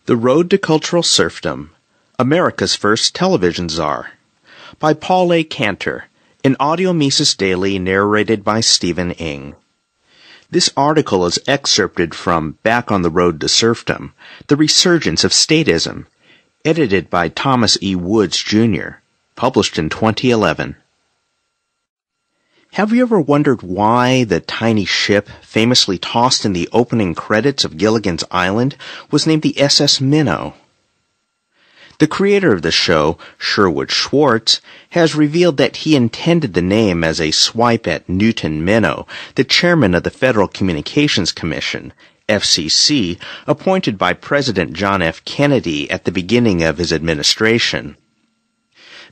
The Road to Cultural Serfdom, America's First Television Czar, by Paul A. Cantor, an audio Mises Daily narrated by Stephen Ng. This article is excerpted from Back on the Road to Serfdom, The Resurgence of Statism, edited by Thomas E. Woods, Jr., published in 2011. Have you ever wondered why the tiny ship famously tossed in the opening credits of Gilligan's Island was named the SS Minnow? The creator of the show, Sherwood Schwartz, has revealed that he intended the name as a swipe at Newton Minnow, the chairman of the Federal Communications Commission, FCC, appointed by President John F. Kennedy at the beginning of his administration.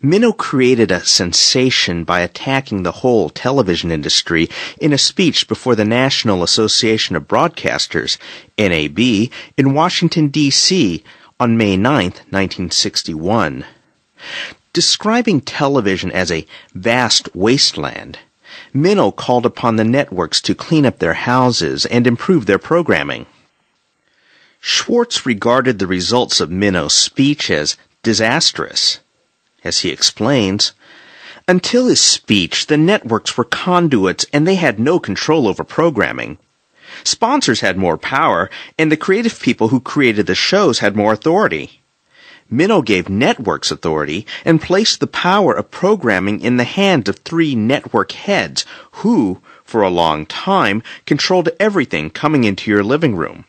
Minnow created a sensation by attacking the whole television industry in a speech before the National Association of Broadcasters, NAB, in Washington, D.C., on May 9, 1961. Describing television as a vast wasteland, Minnow called upon the networks to clean up their houses and improve their programming. Schwartz regarded the results of Minnow's speech as disastrous. As he explains, until his speech, the networks were conduits and they had no control over programming. Sponsors had more power, and the creative people who created the shows had more authority. Minnow gave networks authority and placed the power of programming in the hands of three network heads who, for a long time, controlled everything coming into your living room.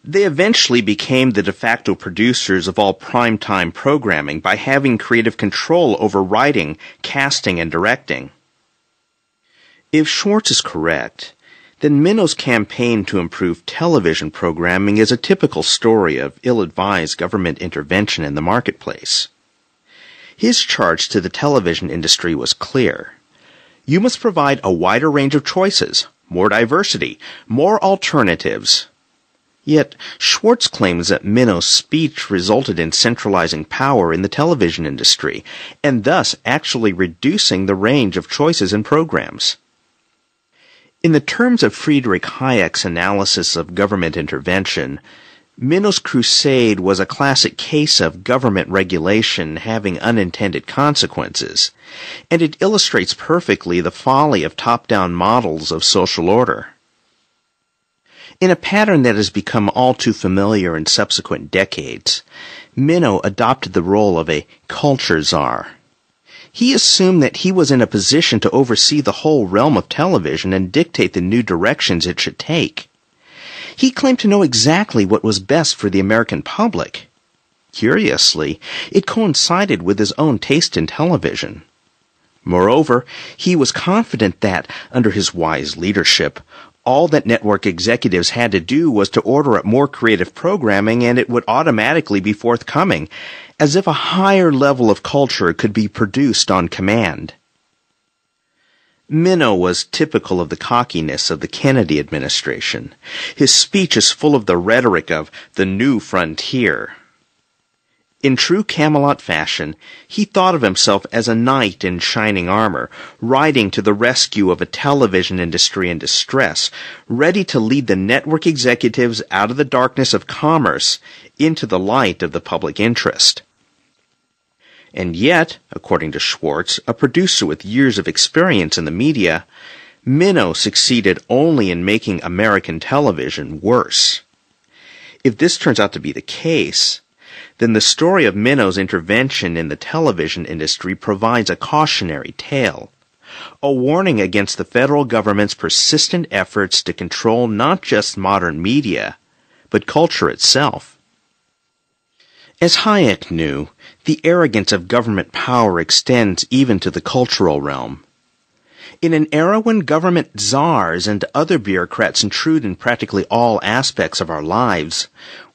They eventually became the de facto producers of all primetime programming by having creative control over writing, casting, and directing. If Schwartz is correct, then Minnow's campaign to improve television programming is a typical story of ill-advised government intervention in the marketplace. His charge to the television industry was clear. You must provide a wider range of choices, more diversity, more alternatives. Yet, Schwartz claims that Minnow's speech resulted in centralizing power in the television industry, and thus actually reducing the range of choices in programs. In the terms of Friedrich Hayek's analysis of government intervention, Minnow's crusade was a classic case of government regulation having unintended consequences, and it illustrates perfectly the folly of top-down models of social order. In a pattern that has become all too familiar in subsequent decades, Minnow adopted the role of a culture czar. He assumed that he was in a position to oversee the whole realm of television and dictate the new directions it should take. He claimed to know exactly what was best for the American public. Curiously, it coincided with his own taste in television. Moreover, he was confident that, under his wise leadership, all that network executives had to do was to order up more creative programming and it would automatically be forthcoming, as if a higher level of culture could be produced on command. Minnow was typical of the cockiness of the Kennedy administration. His speech is full of the rhetoric of the new frontier. In true Camelot fashion, he thought of himself as a knight in shining armor, riding to the rescue of a television industry in distress, ready to lead the network executives out of the darkness of commerce into the light of the public interest. And yet, according to Schwartz, a producer with years of experience in the media, Minnow succeeded only in making American television worse. If this turns out to be the case, then the story of Minnow's intervention in the television industry provides a cautionary tale, a warning against the federal government's persistent efforts to control not just modern media, but culture itself. As Hayek knew, the arrogance of government power extends even to the cultural realm. In an era when government czars and other bureaucrats intrude in practically all aspects of our lives,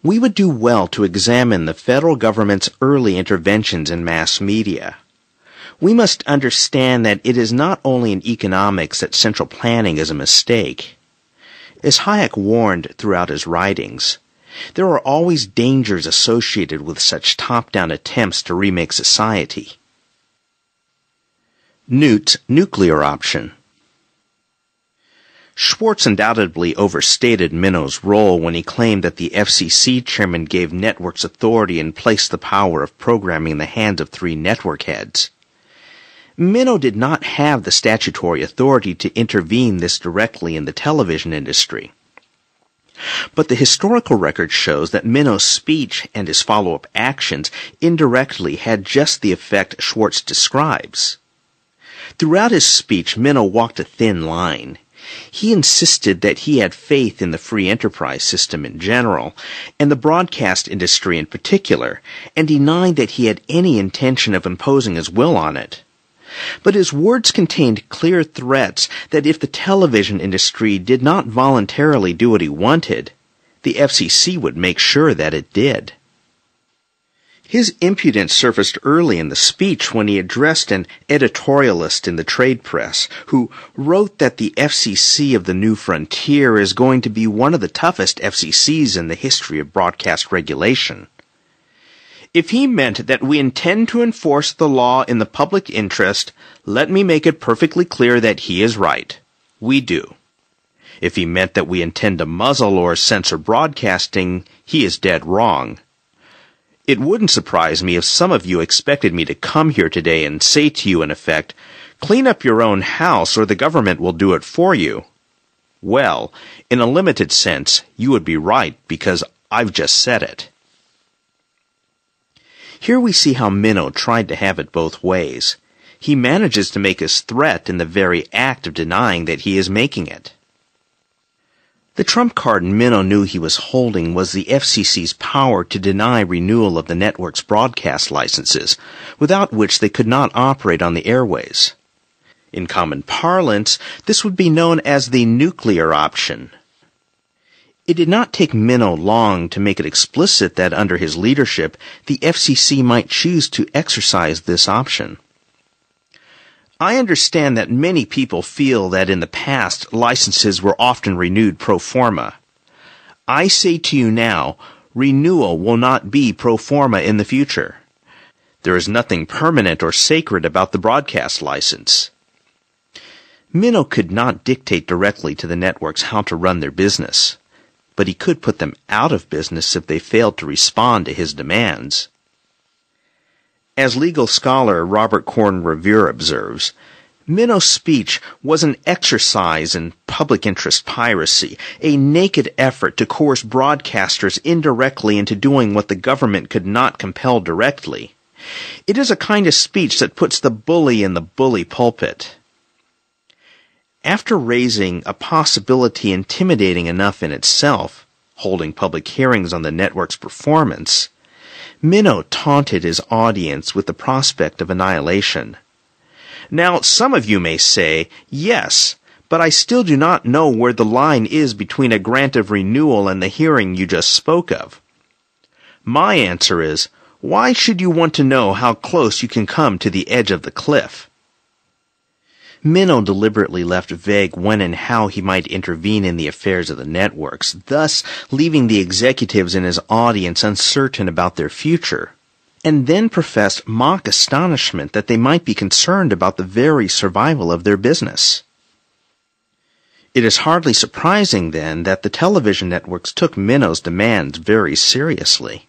we would do well to examine the federal government's early interventions in mass media. We must understand that it is not only in economics that central planning is a mistake. As Hayek warned throughout his writings, there are always dangers associated with such top-down attempts to remake society. Newt's nuclear option. Schwartz undoubtedly overstated Minnow's role when he claimed that the FCC chairman gave networks authority and placed the power of programming in the hands of 3 network heads. Minnow did not have the statutory authority to intervene this directly in the television industry. But the historical record shows that Minnow's speech and his follow-up actions indirectly had just the effect Schwartz describes. Throughout his speech, Minnow walked a thin line. He insisted that he had faith in the free enterprise system in general, and the broadcast industry in particular, and denied that he had any intention of imposing his will on it. But his words contained clear threats that if the television industry did not voluntarily do what he wanted, the FCC would make sure that it did. His impudence surfaced early in the speech when he addressed an editorialist in the trade press who wrote that the FCC of the New Frontier is going to be one of the toughest FCCs in the history of broadcast regulation. If he meant that we intend to enforce the law in the public interest, let me make it perfectly clear that he is right. We do. If he meant that we intend to muzzle or censor broadcasting, he is dead wrong. It wouldn't surprise me if some of you expected me to come here today and say to you in effect, clean up your own house or the government will do it for you. Well, in a limited sense, you would be right because I've just said it. Here we see how Minnow tried to have it both ways. He manages to make his threat in the very act of denying that he is making it. The trump card Minnow knew he was holding was the FCC's power to deny renewal of the network's broadcast licenses, without which they could not operate on the airways. In common parlance, this would be known as the nuclear option. It did not take Minnow long to make it explicit that under his leadership, the FCC might choose to exercise this option. I understand that many people feel that in the past, licenses were often renewed pro forma. I say to you now, renewal will not be pro forma in the future. There is nothing permanent or sacred about the broadcast license. Minnow could not dictate directly to the networks how to run their business, but he could put them out of business if they failed to respond to his demands. As legal scholar Robert Corn Revere observes, Minnow's speech was an exercise in public interest piracy, a naked effort to coerce broadcasters indirectly into doing what the government could not compel directly. It is a kind of speech that puts the bully in the bully pulpit. After raising a possibility intimidating enough in itself, holding public hearings on the network's performance, Minnow taunted his audience with the prospect of annihilation. Now, some of you may say, yes, but I still do not know where the line is between a grant of renewal and the hearing you just spoke of. My answer is, why should you want to know how close you can come to the edge of the cliff? Minnow deliberately left vague when and how he might intervene in the affairs of the networks, thus leaving the executives and his audience uncertain about their future, and then professed mock astonishment that they might be concerned about the very survival of their business. It is hardly surprising, then, that the television networks took Minnow's demands very seriously.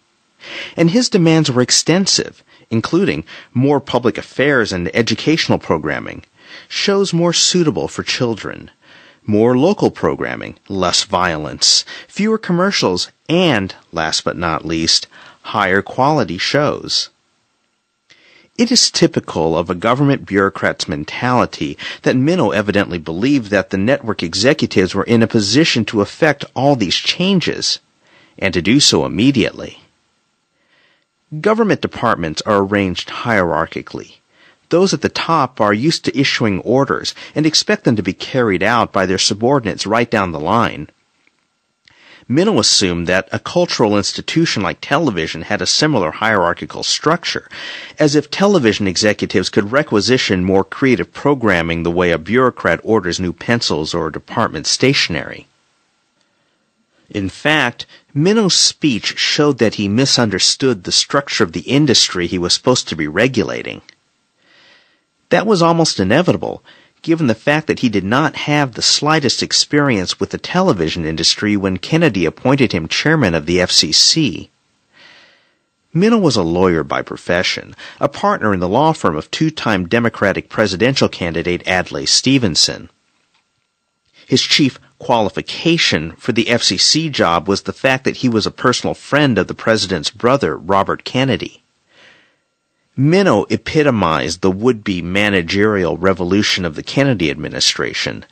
And his demands were extensive, including more public affairs and educational programming, shows more suitable for children, more local programming, less violence, fewer commercials, and, last but not least, higher quality shows. It is typical of a government bureaucrat's mentality that Minnow evidently believed that the network executives were in a position to effect all these changes, and to do so immediately. Government departments are arranged hierarchically. Those at the top are used to issuing orders and expect them to be carried out by their subordinates right down the line. Minnow assumed that a cultural institution like television had a similar hierarchical structure, as if television executives could requisition more creative programming the way a bureaucrat orders new pencils or department stationery. In fact, Minnow's speech showed that he misunderstood the structure of the industry he was supposed to be regulating. That was almost inevitable, given the fact that he did not have the slightest experience with the television industry when Kennedy appointed him chairman of the FCC. Minow was a lawyer by profession, a partner in the law firm of two-time Democratic presidential candidate Adlai Stevenson. His chief qualification for the FCC job was the fact that he was a personal friend of the president's brother, Robert Kennedy. Minow epitomized the would-be managerial revolution of the Kennedy administration,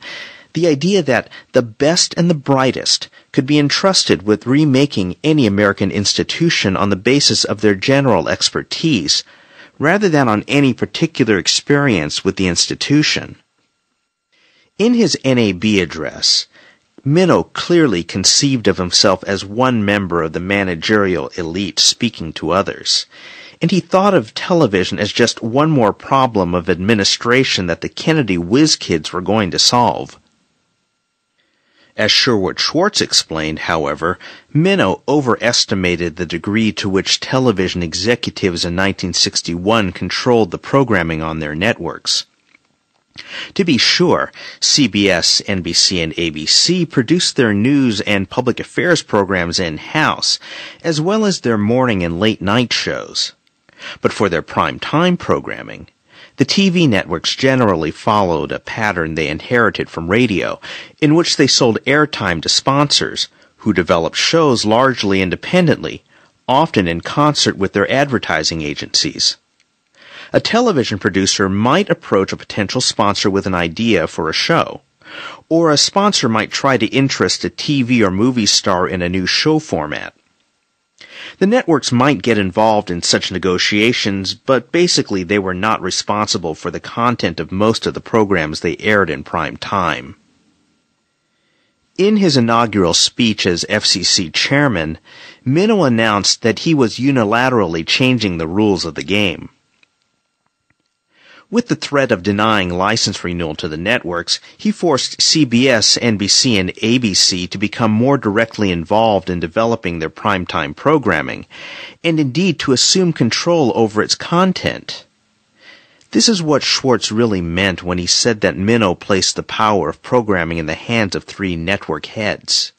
the idea that the best and the brightest could be entrusted with remaking any American institution on the basis of their general expertise, rather than on any particular experience with the institution. In his NAB address, Minow clearly conceived of himself as one member of the managerial elite speaking to others, and he thought of television as just one more problem of administration that the Kennedy whiz kids were going to solve. As Sherwood Schwartz explained, however, Minow overestimated the degree to which television executives in 1961 controlled the programming on their networks. To be sure, CBS, NBC, and ABC produced their news and public affairs programs in-house, as well as their morning and late-night shows. But for their prime-time programming, the TV networks generally followed a pattern they inherited from radio, in which they sold airtime to sponsors, who developed shows largely independently, often in concert with their advertising agencies. A television producer might approach a potential sponsor with an idea for a show, or a sponsor might try to interest a TV or movie star in a new show format. The networks might get involved in such negotiations, but basically they were not responsible for the content of most of the programs they aired in prime time. In his inaugural speech as FCC chairman, Minow announced that he was unilaterally changing the rules of the game. With the threat of denying license renewal to the networks, he forced CBS, NBC, and ABC to become more directly involved in developing their primetime programming, and indeed to assume control over its content. This is what Schwartz really meant when he said that Minow placed the power of programming in the hands of three network heads.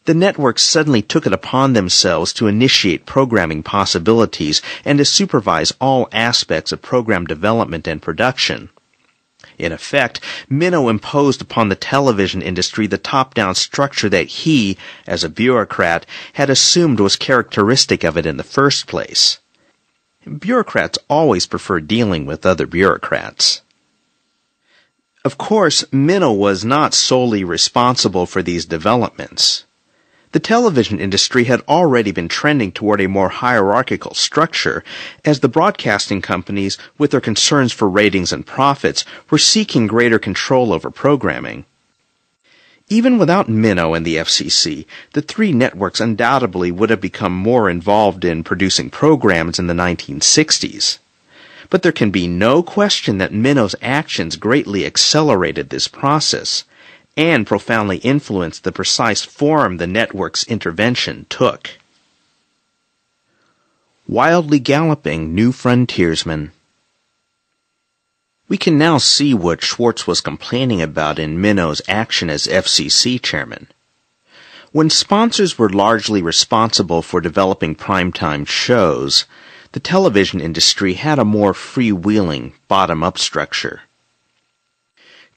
The networks suddenly took it upon themselves to initiate programming possibilities and to supervise all aspects of program development and production. In effect, Minow imposed upon the television industry the top-down structure that he, as a bureaucrat, had assumed was characteristic of it in the first place. Bureaucrats always prefer dealing with other bureaucrats. Of course, Minow was not solely responsible for these developments. The television industry had already been trending toward a more hierarchical structure, as the broadcasting companies, with their concerns for ratings and profits, were seeking greater control over programming. Even without Minow and the FCC, the three networks undoubtedly would have become more involved in producing programs in the 1960s. But there can be no question that Minow's actions greatly accelerated this process, and profoundly influenced the precise form the network's intervention took. Wildly galloping new frontiersmen. We can now see what Schwartz was complaining about in Minow's action as FCC chairman. When sponsors were largely responsible for developing primetime shows, the television industry had a more freewheeling, bottom-up structure.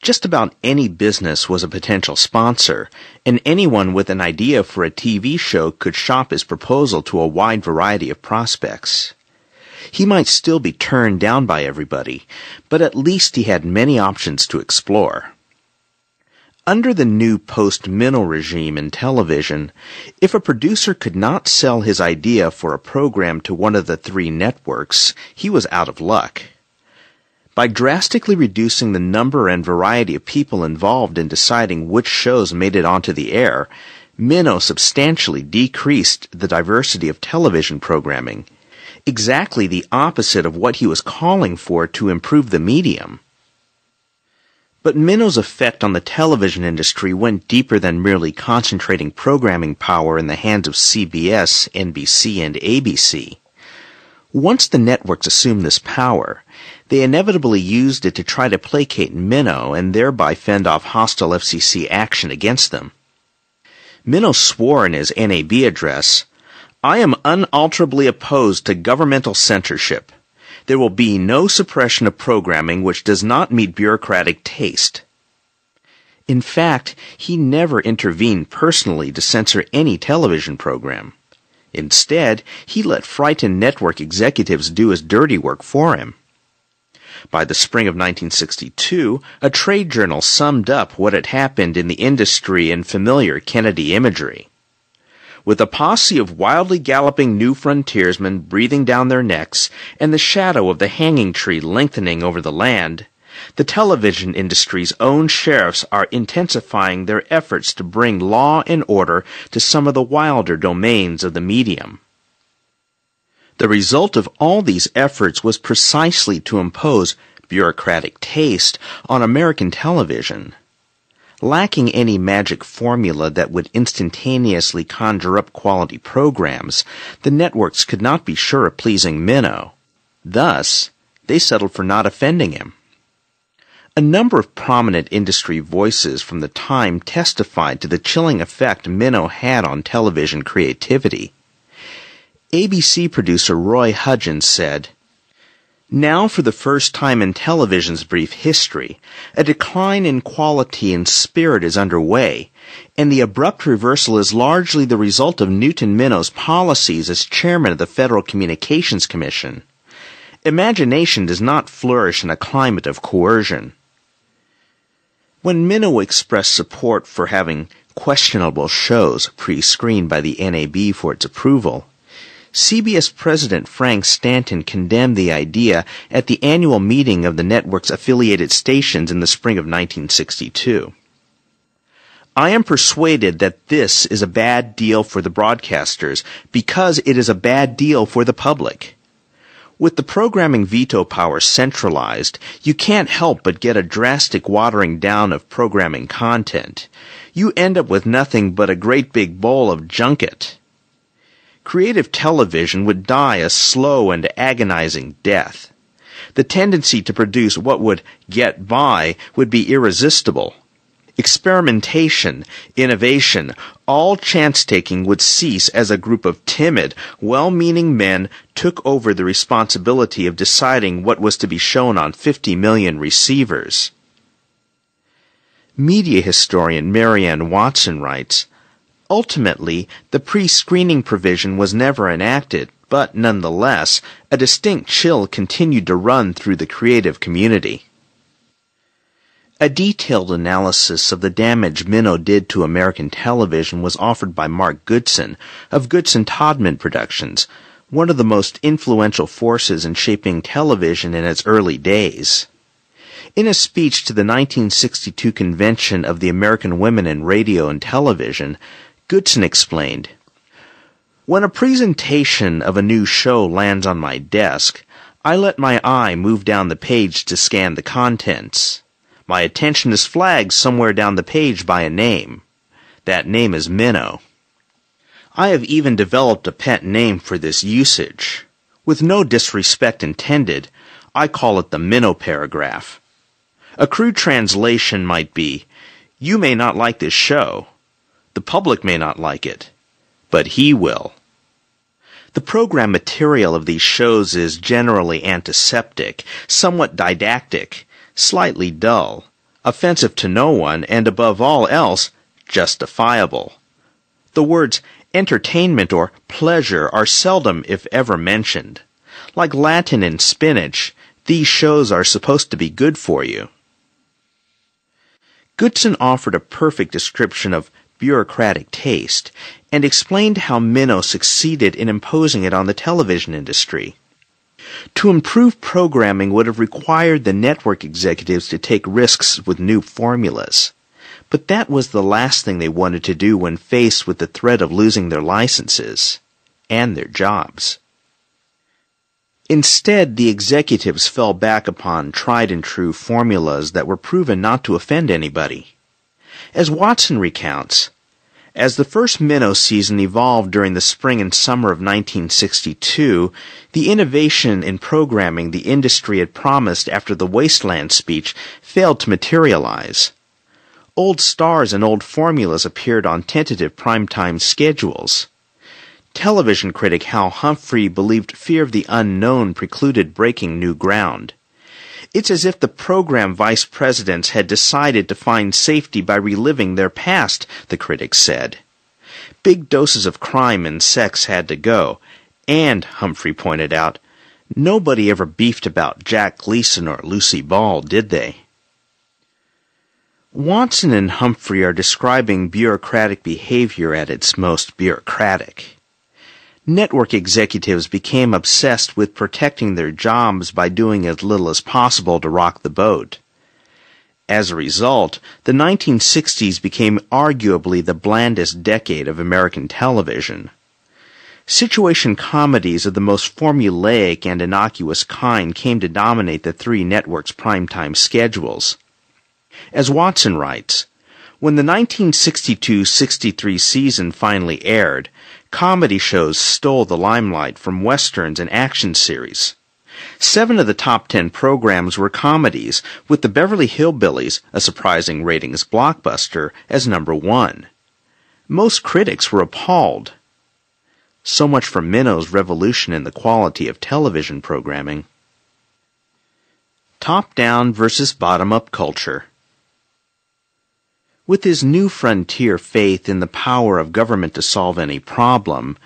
Just about any business was a potential sponsor, and anyone with an idea for a TV show could shop his proposal to a wide variety of prospects. He might still be turned down by everybody, but at least he had many options to explore. Under the new post-Minow regime in television, if a producer could not sell his idea for a program to one of the three networks, he was out of luck. By drastically reducing the number and variety of people involved in deciding which shows made it onto the air, Minow substantially decreased the diversity of television programming, exactly the opposite of what he was calling for to improve the medium. But Minow's effect on the television industry went deeper than merely concentrating programming power in the hands of CBS, NBC, and ABC. Once the networks assumed this power, they inevitably used it to try to placate Minnow and thereby fend off hostile FCC action against them. Minnow swore in his NAB address, "I am unalterably opposed to governmental censorship. There will be no suppression of programming which does not meet bureaucratic taste." In fact, he never intervened personally to censor any television program. Instead, he let frightened network executives do his dirty work for him. By the spring of 1962, a trade journal summed up what had happened in the industry in familiar Kennedy imagery. With a posse of wildly galloping new frontiersmen breathing down their necks and the shadow of the hanging tree lengthening over the land, the television industry's own sheriffs are intensifying their efforts to bring law and order to some of the wilder domains of the medium. The result of all these efforts was precisely to impose bureaucratic taste on American television. Lacking any magic formula that would instantaneously conjure up quality programs, the networks could not be sure of pleasing Minnow. Thus, they settled for not offending him. A number of prominent industry voices from the time testified to the chilling effect Minnow had on television creativity. ABC producer Roy Hudgens said, "Now for the first time in television's brief history, a decline in quality and spirit is underway, and the abrupt reversal is largely the result of Newton Minnow's policies as chairman of the Federal Communications Commission. Imagination does not flourish in a climate of coercion." When Minnow expressed support for having questionable shows pre-screened by the NAB for its approval, CBS President Frank Stanton condemned the idea at the annual meeting of the network's affiliated stations in the spring of 1962. "I am persuaded that this is a bad deal for the broadcasters because it is a bad deal for the public. With the programming veto power centralized, you can't help but get a drastic watering down of programming content. You end up with nothing but a great big bowl of junket. Creative television would die a slow and agonizing death. The tendency to produce what would get by would be irresistible. Experimentation, innovation, all chance-taking would cease as a group of timid, well-meaning men took over the responsibility of deciding what was to be shown on 50 million receivers." Media historian Marianne Watson writes, "Ultimately, the pre-screening provision was never enacted, but nonetheless, a distinct chill continued to run through the creative community." A detailed analysis of the damage Minnow did to American television was offered by Mark Goodson of Goodson-Todman Productions, one of the most influential forces in shaping television in its early days. In a speech to the 1962 convention of the American Women in Radio and Television, Goodson explained, "When a presentation of a new show lands on my desk, I let my eye move down the page to scan the contents. My attention is flagged somewhere down the page by a name. That name is Minnow. I have even developed a pet name for this usage. With no disrespect intended, I call it the Minnow paragraph. A crude translation might be, you may not like this show. The public may not like it, but he will." The program material of these shows is generally antiseptic, somewhat didactic, slightly dull, offensive to no one, and above all else, justifiable. The words entertainment or pleasure are seldom, if ever, mentioned. Like Latin and spinach, these shows are supposed to be good for you. Goodson offered a perfect description of bureaucratic taste and explained how Minnow succeeded in imposing it on the television industry. To improve programming would have required the network executives to take risks with new formulas. But that was the last thing they wanted to do when faced with the threat of losing their licenses and their jobs. Instead, the executives fell back upon tried-and-true formulas that were proven not to offend anybody. As Watson recounts, As the first Minnow season evolved during the spring and summer of 1962, the innovation in programming the industry had promised after the Wasteland speech failed to materialize. Old stars and old formulas appeared on tentative primetime schedules. Television critic Hal Humphrey believed fear of the unknown precluded breaking new ground. It's as if the program vice presidents had decided to find safety by reliving their past, the critics said. Big doses of crime and sex had to go, and, Humphrey pointed out, nobody ever beefed about Jack Gleason or Lucy Ball, did they? Watson and Humphrey are describing bureaucratic behavior at its most bureaucratic. Network executives became obsessed with protecting their jobs by doing as little as possible to rock the boat. As a result, the 1960s became arguably the blandest decade of American television. Situation comedies of the most formulaic and innocuous kind came to dominate the three networks' primetime schedules. As Watson writes, when the 1962-63 season finally aired, comedy shows stole the limelight from westerns and action series. 7 of the top 10 programs were comedies, with the Beverly Hillbillies, a surprising ratings blockbuster, as number 1. Most critics were appalled. So much for Minnow's revolution in the quality of television programming. Top-down versus bottom-up culture. With his new frontier faith in the power of government to solve any problem,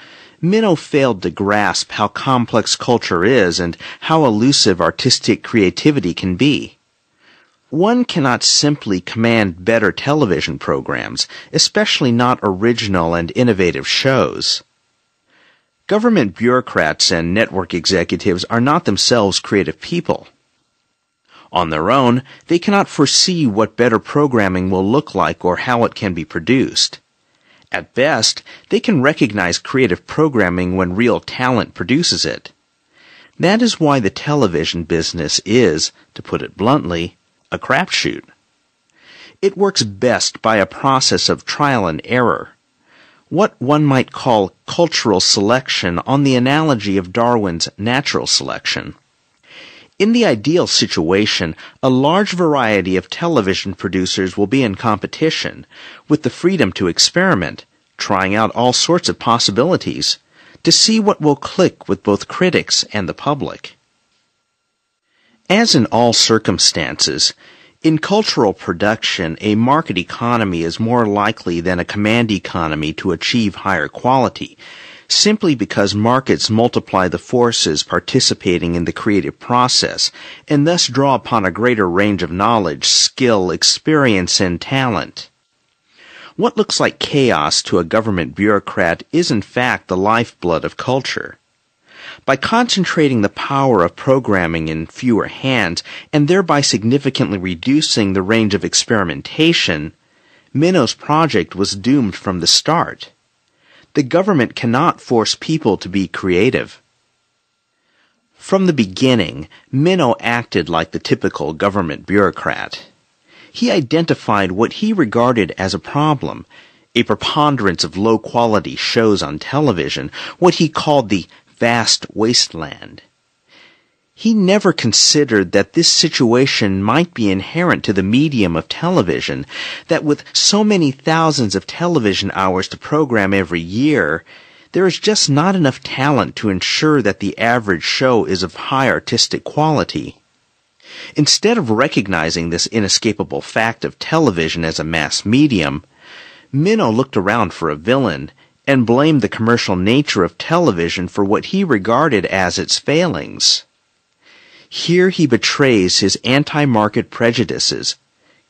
Minnow failed to grasp how complex culture is and how elusive artistic creativity can be. One cannot simply command better television programs, especially not original and innovative shows. Government bureaucrats and network executives are not themselves creative people. On their own, they cannot foresee what better programming will look like or how it can be produced. At best, they can recognize creative programming when real talent produces it. That is why the television business is, to put it bluntly, a crapshoot. It works best by a process of trial and error, what one might call cultural selection on the analogy of Darwin's natural selection. In the ideal situation, a large variety of television producers will be in competition, with the freedom to experiment, trying out all sorts of possibilities, to see what will click with both critics and the public. As in all circumstances, in cultural production, a market economy is more likely than a command economy to achieve higher quality, simply because markets multiply the forces participating in the creative process, and thus draw upon a greater range of knowledge, skill, experience, and talent. What looks like chaos to a government bureaucrat is in fact the lifeblood of culture. By concentrating the power of programming in fewer hands, and thereby significantly reducing the range of experimentation, Minnow's project was doomed from the start. The government cannot force people to be creative. From the beginning, Minnow acted like the typical government bureaucrat. He identified what he regarded as a problem, a preponderance of low-quality shows on television, what he called the vast wasteland. He never considered that this situation might be inherent to the medium of television, that with so many thousands of television hours to program every year, there is just not enough talent to ensure that the average show is of high artistic quality. Instead of recognizing this inescapable fact of television as a mass medium, Minnow looked around for a villain and blamed the commercial nature of television for what he regarded as its failings. Here he betrays his anti-market prejudices.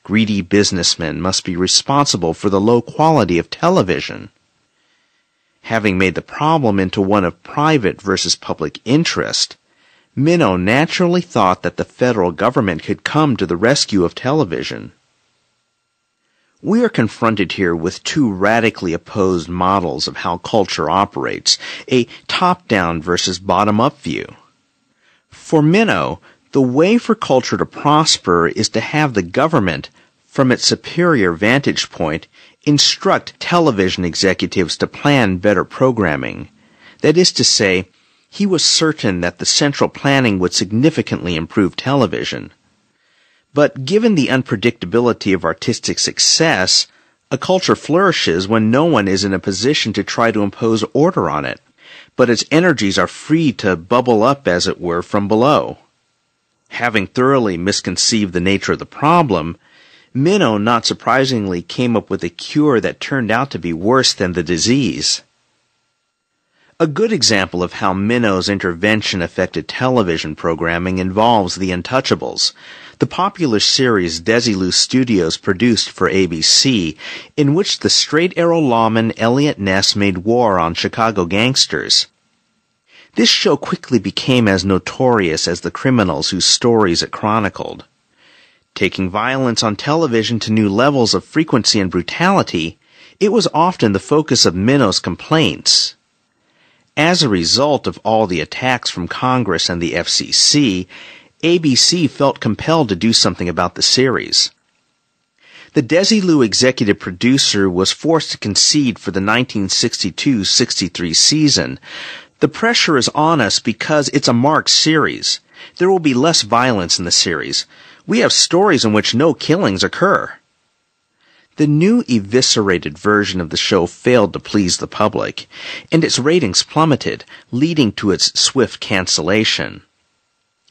Greedy businessmen must be responsible for the low quality of television. Having made the problem into one of private versus public interest, Minnow naturally thought that the federal government could come to the rescue of television. We are confronted here with two radically opposed models of how culture operates, a top-down versus bottom-up view. For Minnow, the way for culture to prosper is to have the government, from its superior vantage point, instruct television executives to plan better programming. That is to say, he was certain that the central planning would significantly improve television. But given the unpredictability of artistic success, a culture flourishes when no one is in a position to try to impose order on it, but its energies are free to bubble up, as it were, from below. Having thoroughly misconceived the nature of the problem, Minow, not surprisingly, came up with a cure that turned out to be worse than the disease. A good example of how Minow's intervention affected television programming involves The Untouchables, the popular series Desilu Studios produced for ABC, in which the straight-arrow lawman Eliot Ness made war on Chicago gangsters. This show quickly became as notorious as the criminals whose stories it chronicled. Taking violence on television to new levels of frequency and brutality, it was often the focus of Minow's complaints. As a result of all the attacks from Congress and the FCC, ABC felt compelled to do something about the series. The Desilu executive producer was forced to concede for the 1962-63 season. The pressure is on us because it's a marked series. There will be less violence in the series. We have stories in which no killings occur. The new eviscerated version of the show failed to please the public, and its ratings plummeted, leading to its swift cancellation.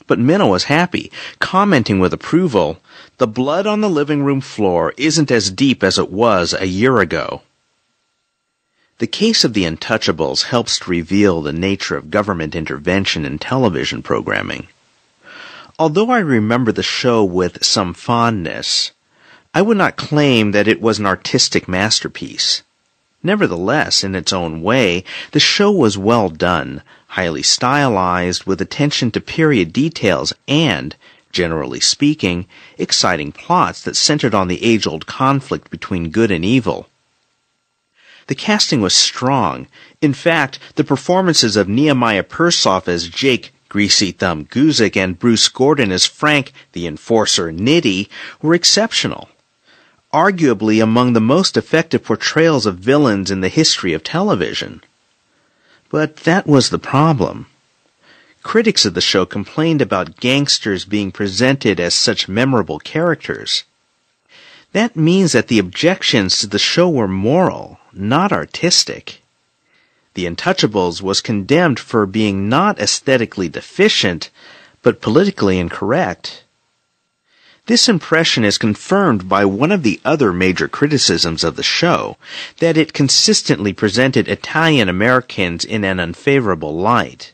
But Minow was happy, commenting with approval, "The blood on the living room floor isn't as deep as it was a year ago." The case of The Untouchables helps to reveal the nature of government intervention in television programming. Although I remember the show with some fondness, I would not claim that it was an artistic masterpiece. Nevertheless, in its own way, the show was well done, highly stylized, with attention to period details and, generally speaking, exciting plots that centered on the age-old conflict between good and evil. The casting was strong. In fact, the performances of Nehemiah Persoff as Jake Greasy Thumb Guzik and Bruce Gordon as Frank the Enforcer Nitty were exceptional. Arguably among the most effective portrayals of villains in the history of television. But that was the problem. Critics of the show complained about gangsters being presented as such memorable characters. That means that the objections to the show were moral, not artistic. The Untouchables was condemned for being not aesthetically deficient, but politically incorrect. This impression is confirmed by one of the other major criticisms of the show, that it consistently presented Italian Americans in an unfavorable light.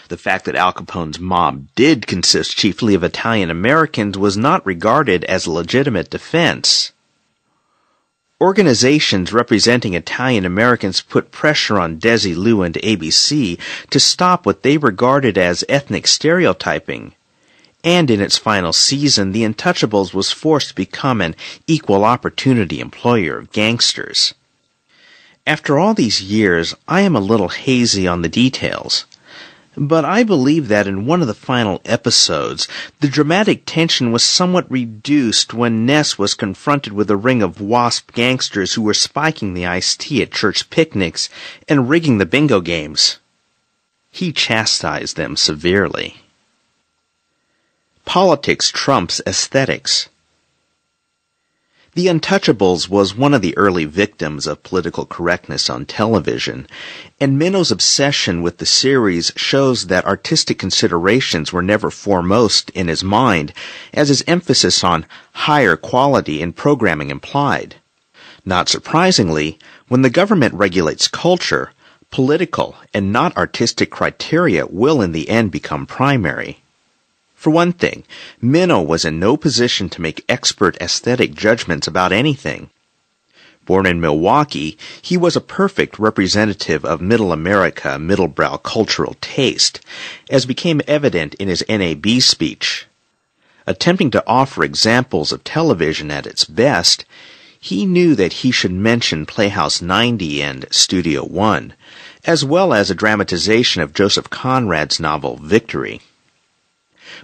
The fact that Al Capone's mob did consist chiefly of Italian Americans was not regarded as a legitimate defense. Organizations representing Italian Americans put pressure on Desilu and ABC to stop what they regarded as ethnic stereotyping. And in its final season, The Untouchables was forced to become an equal opportunity employer of gangsters. After all these years, I am a little hazy on the details. But I believe that in one of the final episodes, the dramatic tension was somewhat reduced when Ness was confronted with a ring of WASP gangsters who were spiking the iced tea at church picnics and rigging the bingo games. He chastised them severely. Politics trumps aesthetics. The Untouchables was one of the early victims of political correctness on television, and Minow's obsession with the series shows that artistic considerations were never foremost in his mind, as his emphasis on higher quality in programming implied. Not surprisingly, when the government regulates culture, political and not artistic criteria will in the end become primary. For one thing, Minow was in no position to make expert aesthetic judgments about anything. Born in Milwaukee, he was a perfect representative of Middle America middlebrow cultural taste, as became evident in his NAB speech. Attempting to offer examples of television at its best, he knew that he should mention Playhouse 90 and Studio One, as well as a dramatization of Joseph Conrad's novel Victory.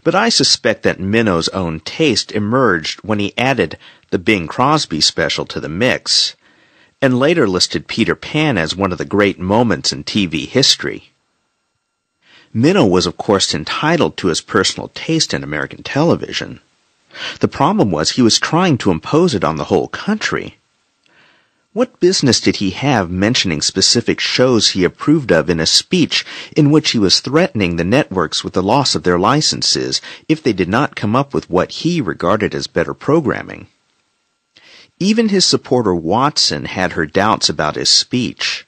But I suspect that Minow's own taste emerged when he added the Bing Crosby special to the mix, and later listed Peter Pan as one of the great moments in TV history. Minnow was of course entitled to his personal taste in American television. The problem was he was trying to impose it on the whole country. What business did he have mentioning specific shows he approved of in a speech in which he was threatening the networks with the loss of their licenses if they did not come up with what he regarded as better programming? Even his supporter Watson had her doubts about his speech.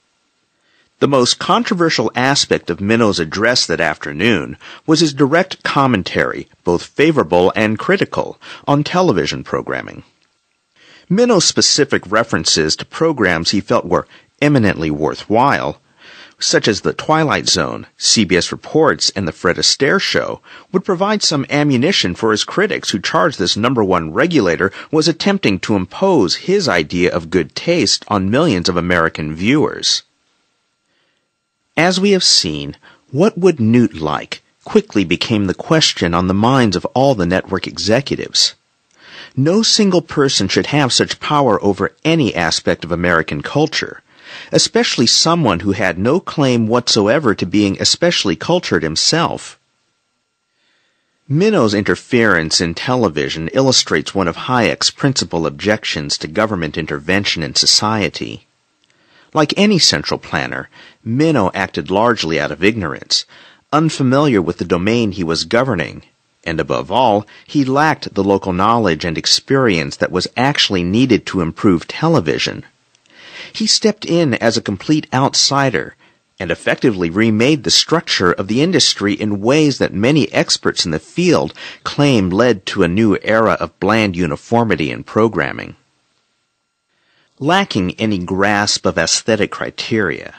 The most controversial aspect of Minnow's address that afternoon was his direct commentary, both favorable and critical, on television programming. Minnow's specific references to programs he felt were eminently worthwhile, such as The Twilight Zone, CBS Reports, and The Fred Astaire Show, would provide some ammunition for his critics who charged this #1 regulator was attempting to impose his idea of good taste on millions of American viewers. As we have seen, what would Newt like quickly became the question on the minds of all the network executives. No single person should have such power over any aspect of American culture, especially someone who had no claim whatsoever to being especially cultured himself. Minnow's interference in television illustrates one of Hayek's principal objections to government intervention in society. Like any central planner, Minnow acted largely out of ignorance, unfamiliar with the domain he was governing, and above all, he lacked the local knowledge and experience that was actually needed to improve television. He stepped in as a complete outsider and effectively remade the structure of the industry in ways that many experts in the field claim led to a new era of bland uniformity in programming. Lacking any grasp of aesthetic criteria,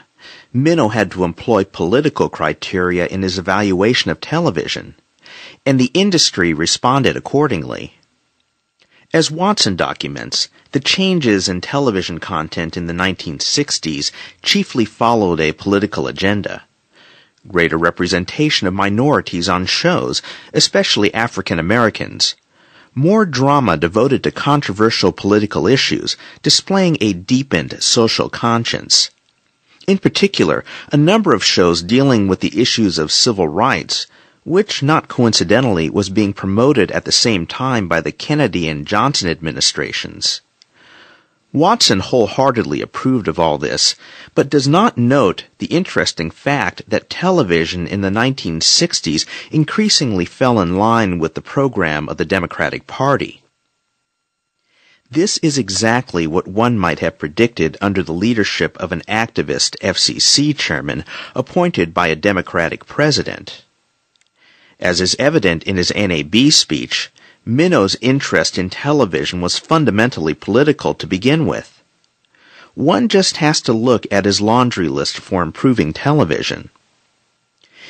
Minnow had to employ political criteria in his evaluation of television, and the industry responded accordingly. As Watson documents, the changes in television content in the 1960s chiefly followed a political agenda. Greater representation of minorities on shows, especially African Americans. More drama devoted to controversial political issues, displaying a deepened social conscience. In particular, a number of shows dealing with the issues of civil rights, which, not coincidentally, was being promoted at the same time by the Kennedy and Johnson administrations. Watson wholeheartedly approved of all this, but does not note the interesting fact that television in the 1960s increasingly fell in line with the program of the Democratic Party. This is exactly what one might have predicted under the leadership of an activist FCC chairman appointed by a Democratic president. As is evident in his NAB speech, Minnow's interest in television was fundamentally political to begin with. One just has to look at his laundry list for improving television.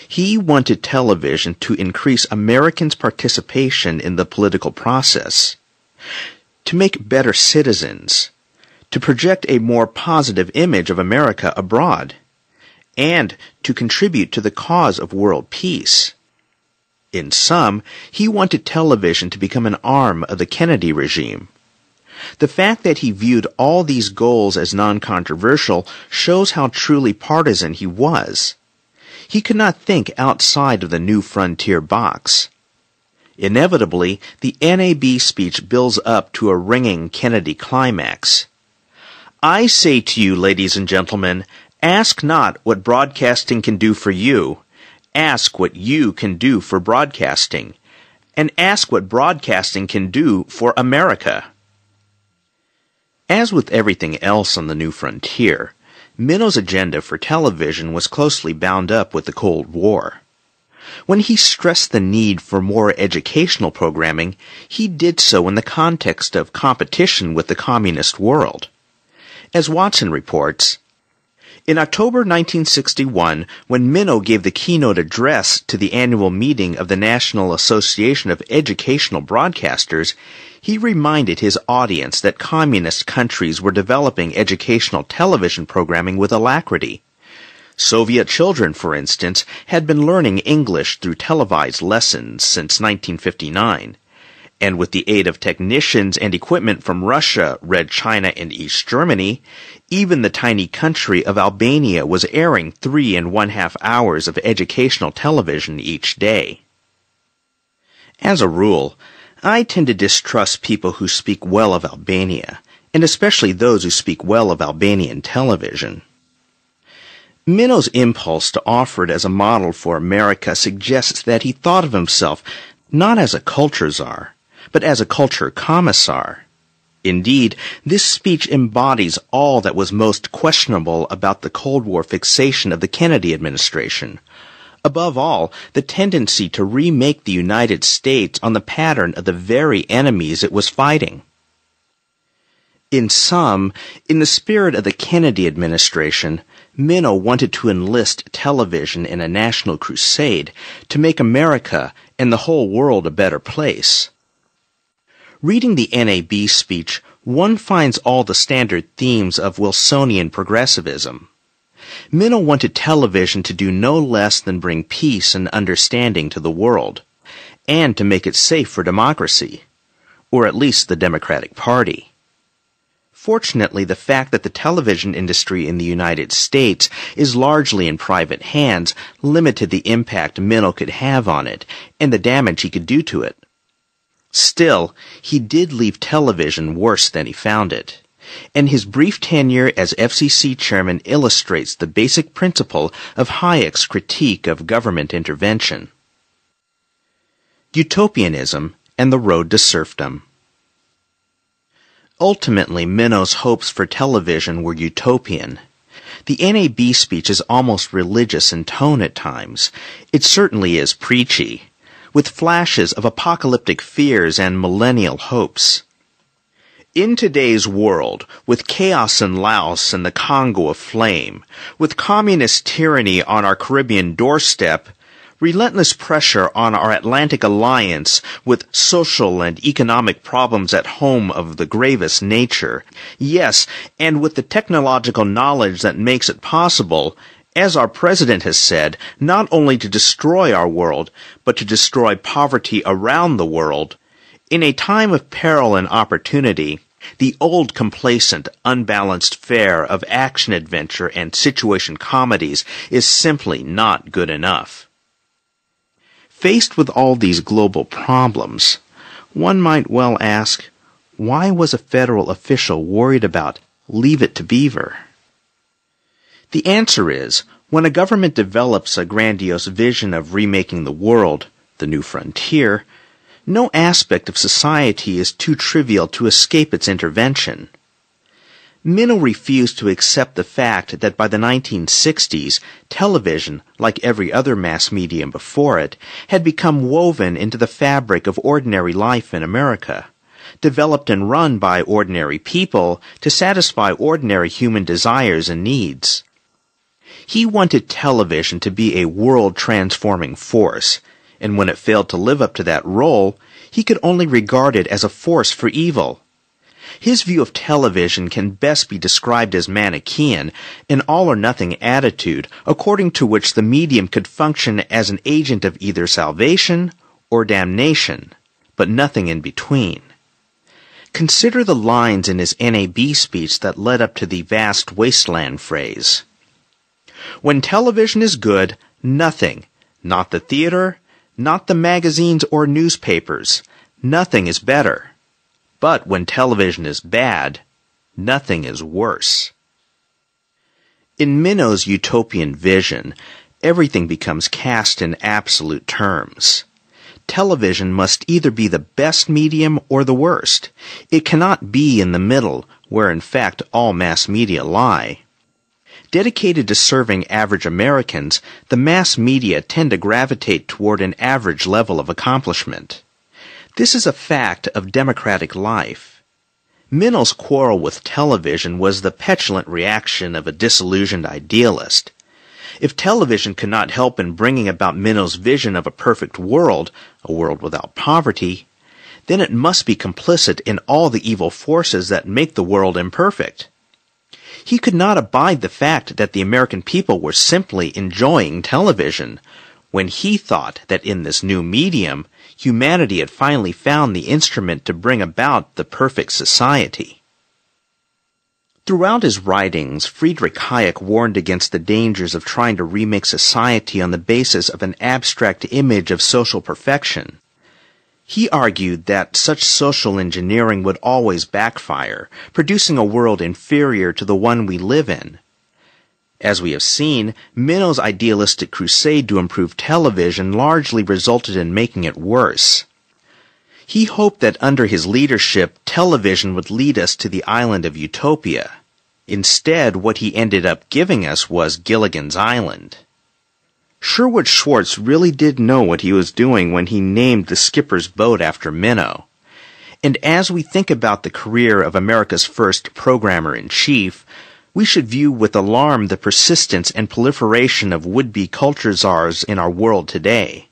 He wanted television to increase Americans' participation in the political process, to make better citizens, to project a more positive image of America abroad, and to contribute to the cause of world peace. In sum, he wanted television to become an arm of the Kennedy regime. The fact that he viewed all these goals as non-controversial shows how truly partisan he was. He could not think outside of the New Frontier box. Inevitably, the NAB speech builds up to a ringing Kennedy climax. I say to you, ladies and gentlemen, ask not what broadcasting can do for you. Ask what you can do for broadcasting, and ask what broadcasting can do for America. As with everything else on the New Frontier, Minnow's agenda for television was closely bound up with the Cold War. When he stressed the need for more educational programming, he did so in the context of competition with the communist world. As Watson reports, in October 1961, when Minnow gave the keynote address to the annual meeting of the National Association of Educational Broadcasters, he reminded his audience that communist countries were developing educational television programming with alacrity. Soviet children, for instance, had been learning English through televised lessons since 1959, and with the aid of technicians and equipment from Russia, Red China, and East Germany, even the tiny country of Albania was airing 3½ hours of educational television each day. As a rule, I tend to distrust people who speak well of Albania, and especially those who speak well of Albanian television. Mino's impulse to offer it as a model for America suggests that he thought of himself not as a culture czar, but as a culture commissar. Indeed, this speech embodies all that was most questionable about the Cold War fixation of the Kennedy administration. Above all, the tendency to remake the United States on the pattern of the very enemies it was fighting. In sum, in the spirit of the Kennedy administration, Mino wanted to enlist television in a national crusade to make America and the whole world a better place. Reading the NAB speech, one finds all the standard themes of Wilsonian progressivism. Mino wanted television to do no less than bring peace and understanding to the world, and to make it safe for democracy, or at least the Democratic Party. Fortunately, the fact that the television industry in the United States is largely in private hands limited the impact Mino could have on it, and the damage he could do to it. Still, he did leave television worse than he found it, and his brief tenure as FCC chairman illustrates the basic principle of Hayek's critique of government intervention. Utopianism and the road to serfdom. Ultimately, Mino's hopes for television were utopian. The NAB speech is almost religious in tone at times. It certainly is preachy, with flashes of apocalyptic fears and millennial hopes. In today's world, with chaos in Laos and the Congo aflame, with communist tyranny on our Caribbean doorstep, relentless pressure on our Atlantic alliance, with social and economic problems at home of the gravest nature, yes, and with the technological knowledge that makes it possible, as our president has said, not only to destroy our world, but to destroy poverty around the world, in a time of peril and opportunity, the old complacent, unbalanced fare of action-adventure and situation comedies is simply not good enough. Faced with all these global problems, one might well ask, why was a federal official worried about Leave It to Beaver? The answer is, when a government develops a grandiose vision of remaking the world, the new frontier, no aspect of society is too trivial to escape its intervention. Mino refused to accept the fact that by the 1960s, television, like every other mass medium before it, had become woven into the fabric of ordinary life in America, developed and run by ordinary people to satisfy ordinary human desires and needs. He wanted television to be a world-transforming force, and when it failed to live up to that role, he could only regard it as a force for evil. His view of television can best be described as Manichaean, an all-or-nothing attitude according to which the medium could function as an agent of either salvation or damnation, but nothing in between. Consider the lines in his NAB speech that led up to the vast wasteland phrase. When television is good, nothing, not the theater, not the magazines or newspapers, nothing is better. But when television is bad, nothing is worse. In Mino's utopian vision, everything becomes cast in absolute terms. Television must either be the best medium or the worst. It cannot be in the middle, where in fact all mass media lie. Dedicated to serving average Americans, the mass media tend to gravitate toward an average level of accomplishment. This is a fact of democratic life. Mino's quarrel with television was the petulant reaction of a disillusioned idealist. If television could not help in bringing about Mino's vision of a perfect world, a world without poverty, then it must be complicit in all the evil forces that make the world imperfect. He could not abide the fact that the American people were simply enjoying television, when he thought that in this new medium, humanity had finally found the instrument to bring about the perfect society. Throughout his writings, Friedrich Hayek warned against the dangers of trying to remake society on the basis of an abstract image of social perfection. He argued that such social engineering would always backfire, producing a world inferior to the one we live in. As we have seen, Minow's idealistic crusade to improve television largely resulted in making it worse. He hoped that under his leadership, television would lead us to the island of utopia. Instead, what he ended up giving us was Gilligan's Island. Sherwood Schwartz really did know what he was doing when he named the skipper's boat after Minow. And as we think about the career of America's first programmer-in-chief, we should view with alarm the persistence and proliferation of would-be culture czars in our world today.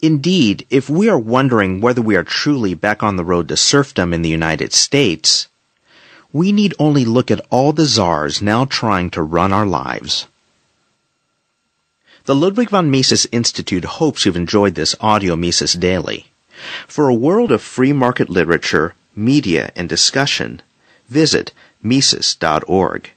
Indeed, if we are wondering whether we are truly back on the road to serfdom in the United States, we need only look at all the czars now trying to run our lives. The Ludwig von Mises Institute hopes you've enjoyed this audio Mises Daily. For a world of free market literature, media, and discussion, visit Mises.org.